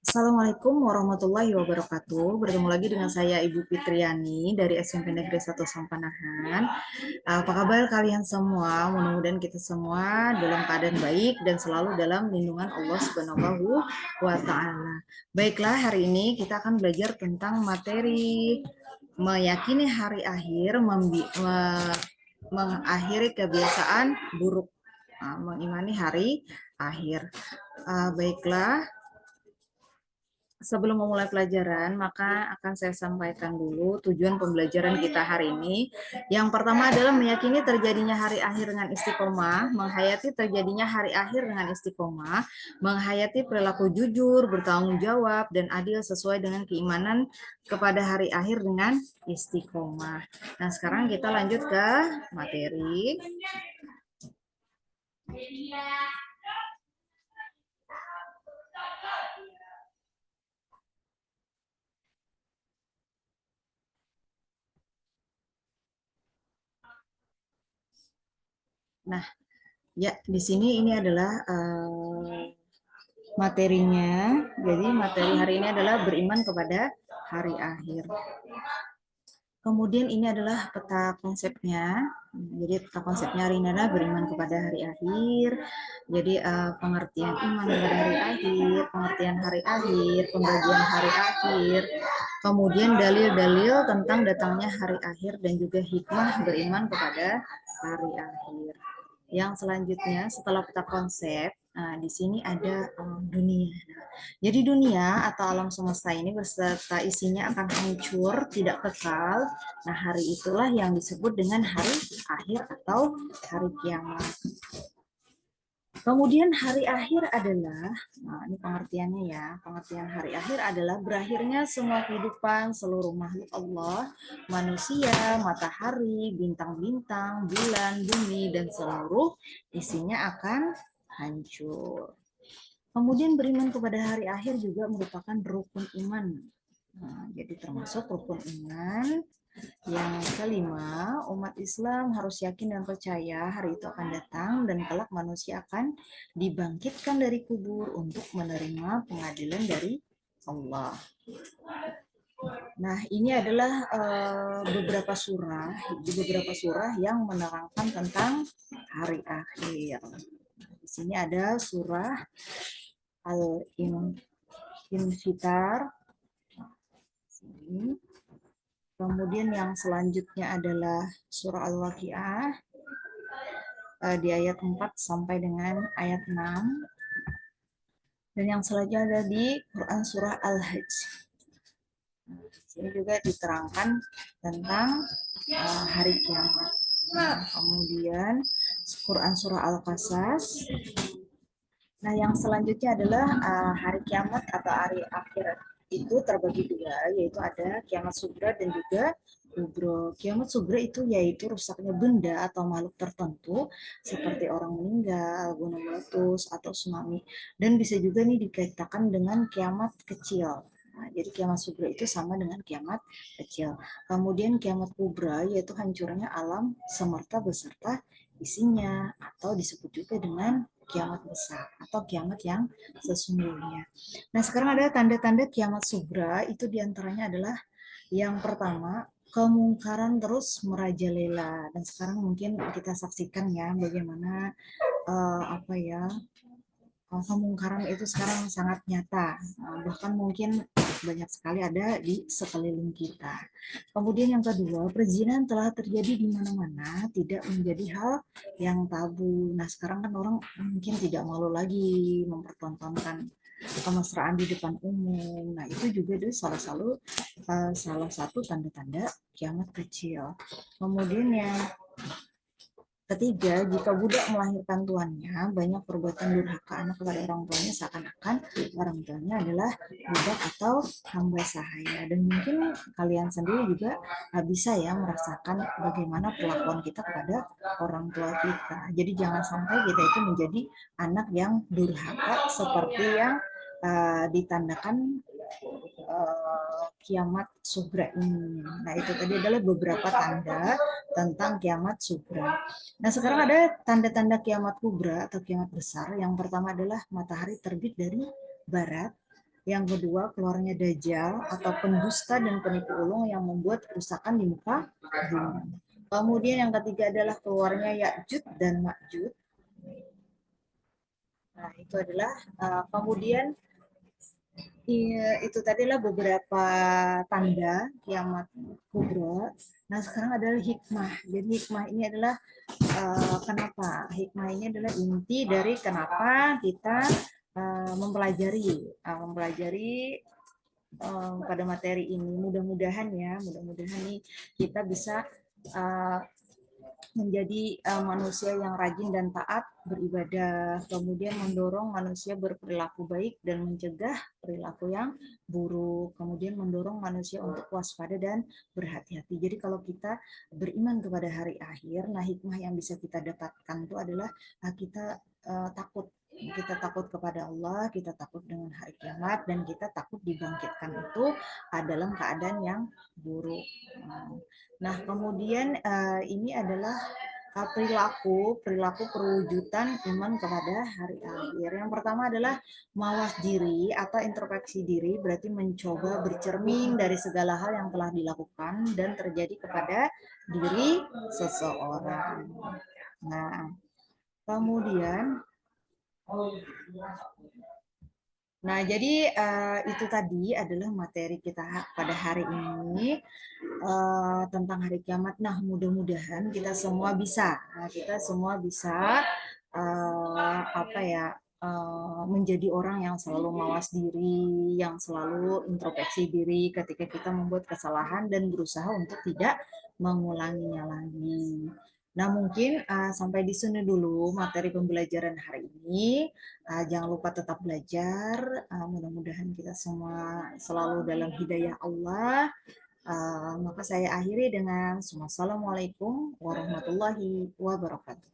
Assalamualaikum warahmatullahi wabarakatuh. Bertemu lagi dengan saya Ibu Fitriani dari SMP Negeri 1 Sampanahan. Apa kabar kalian semua? Mudah-mudahan kita semua dalam keadaan baik dan selalu dalam lindungan Allah Subhanahu wa taala. Baiklah, hari ini kita akan belajar tentang materi meyakini hari akhir, mengakhiri kebiasaan buruk. Mengimani hari akhir. Baiklah, sebelum memulai pelajaran, maka akan saya sampaikan dulu tujuan pembelajaran kita hari ini. Yang pertama adalah meyakini terjadinya hari akhir dengan istiqomah, menghayati terjadinya hari akhir dengan istiqomah, menghayati perilaku jujur, bertanggung jawab, dan adil sesuai dengan keimanan kepada hari akhir dengan istiqomah. Nah, sekarang kita lanjut ke materi. Nah, ya, di sini ini adalah materinya. Jadi materi hari ini adalah beriman kepada hari akhir. Kemudian ini adalah peta konsepnya. Jadi peta konsepnya hari ini adalah beriman kepada hari akhir. Jadi pengertian iman kepada hari akhir, pengertian hari akhir, pembagian hari akhir. Kemudian dalil-dalil tentang datangnya hari akhir dan juga hikmah beriman kepada hari akhir. Yang selanjutnya setelah peta konsep, di sini ada dunia. Jadi dunia atau alam semesta ini beserta isinya akan hancur, tidak kekal. Nah, hari itulah yang disebut dengan hari akhir atau hari kiamat. Kemudian hari akhir adalah, nah ini pengertiannya ya, pengertian hari akhir adalah berakhirnya semua kehidupan seluruh makhluk Allah, manusia, matahari, bintang-bintang, bulan, bumi, dan seluruh isinya akan hancur. Kemudian beriman kepada hari akhir juga merupakan rukun iman. Nah, jadi termasuk rukun iman. Yang kelima, umat Islam harus yakin dan percaya hari itu akan datang dan kelak manusia akan dibangkitkan dari kubur untuk menerima pengadilan dari Allah. Nah, ini adalah beberapa surah yang menerangkan tentang hari akhir. Di sini ada surah Al-Infitar. Kemudian yang selanjutnya adalah surah Al-Waqiah di ayat 4 sampai dengan ayat 6. Dan yang selanjutnya ada di Quran surah Al-Hajj. Ini juga diterangkan tentang hari kiamat. Kemudian Quran surah Al-Qasas. Nah, yang selanjutnya adalah hari kiamat atau hari akhir itu terbagi dua, yaitu ada kiamat sugra dan juga kubro. Kiamat sugra itu yaitu rusaknya benda atau makhluk tertentu seperti orang meninggal, gunung meletus, atau tsunami. Dan bisa juga nih dikaitkan dengan kiamat kecil. Nah, jadi kiamat sugra itu sama dengan kiamat kecil. Kemudian kiamat kubra yaitu hancurnya alam semesta beserta isinya, atau disebut juga dengan kiamat besar atau kiamat yang sesungguhnya. Nah, sekarang ada tanda-tanda kiamat sugra, itu diantaranya adalah yang pertama, kemungkaran terus merajalela. Dan sekarang mungkin kita saksikan ya bagaimana kemungkaran itu sekarang sangat nyata, bahkan mungkin banyak sekali ada di sekeliling kita. Kemudian yang kedua, perzinahan telah terjadi di mana-mana, tidak menjadi hal yang tabu. Nah, sekarang kan orang mungkin tidak malu lagi mempertontonkan kemesraan di depan umum. Nah, itu juga salah satu tanda-tanda kiamat kecil. Kemudian yang ketiga, jika budak melahirkan tuannya, banyak perbuatan durhaka anak kepada orang tuanya seakan-akan orang tuanya adalah budak atau hamba sahaya. Dan mungkin kalian sendiri juga bisa ya merasakan bagaimana perlakuan kita kepada orang tua kita. Jadi jangan sampai kita itu menjadi anak yang durhaka seperti yang ditandakan kiamat sugra ini. Nah, itu tadi adalah beberapa tanda tentang kiamat sugra. Nah, sekarang ada tanda-tanda kiamat kubra atau kiamat besar. Yang pertama adalah matahari terbit dari barat. Yang kedua, keluarnya Dajjal atau pendusta dan penipu ulung yang membuat kerusakan di muka bumi. Kemudian yang ketiga adalah keluarnya Ya'juj dan Ma'juj. Nah, itu adalah kemudian itu tadilah beberapa tanda kiamat kubra. Nah, sekarang adalah hikmah. Jadi hikmah ini adalah kenapa? Hikmah ini adalah inti dari kenapa kita mempelajari pada materi ini. Mudah-mudahan ya, mudah-mudahan nih kita bisa uh, menjadi manusia yang rajin dan taat beribadah, kemudian mendorong manusia berperilaku baik dan mencegah perilaku yang buruk, kemudian mendorong manusia untuk waspada dan berhati-hati. Jadi kalau kita beriman kepada hari akhir, nah hikmah yang bisa kita dapatkan itu adalah kita takut kepada Allah, kita takut dengan hari kiamat, dan kita takut dibangkitkan itu dalam keadaan yang buruk. Nah, kemudian ini adalah perilaku perwujudan iman kepada hari akhir. Yang pertama adalah mawas diri atau introspeksi diri, berarti mencoba bercermin dari segala hal yang telah dilakukan dan terjadi kepada diri seseorang. Nah, kemudian jadi itu tadi adalah materi kita pada hari ini tentang hari kiamat. Nah, mudah-mudahan kita semua bisa menjadi orang yang selalu mawas diri, yang selalu introspeksi diri ketika kita membuat kesalahan dan berusaha untuk tidak mengulanginya lagi. Nah, mungkin sampai di sini dulu materi pembelajaran hari ini. Jangan lupa tetap belajar. Mudah-mudahan kita semua selalu dalam hidayah Allah. Maka saya akhiri dengan Assalamualaikum warahmatullahi wabarakatuh.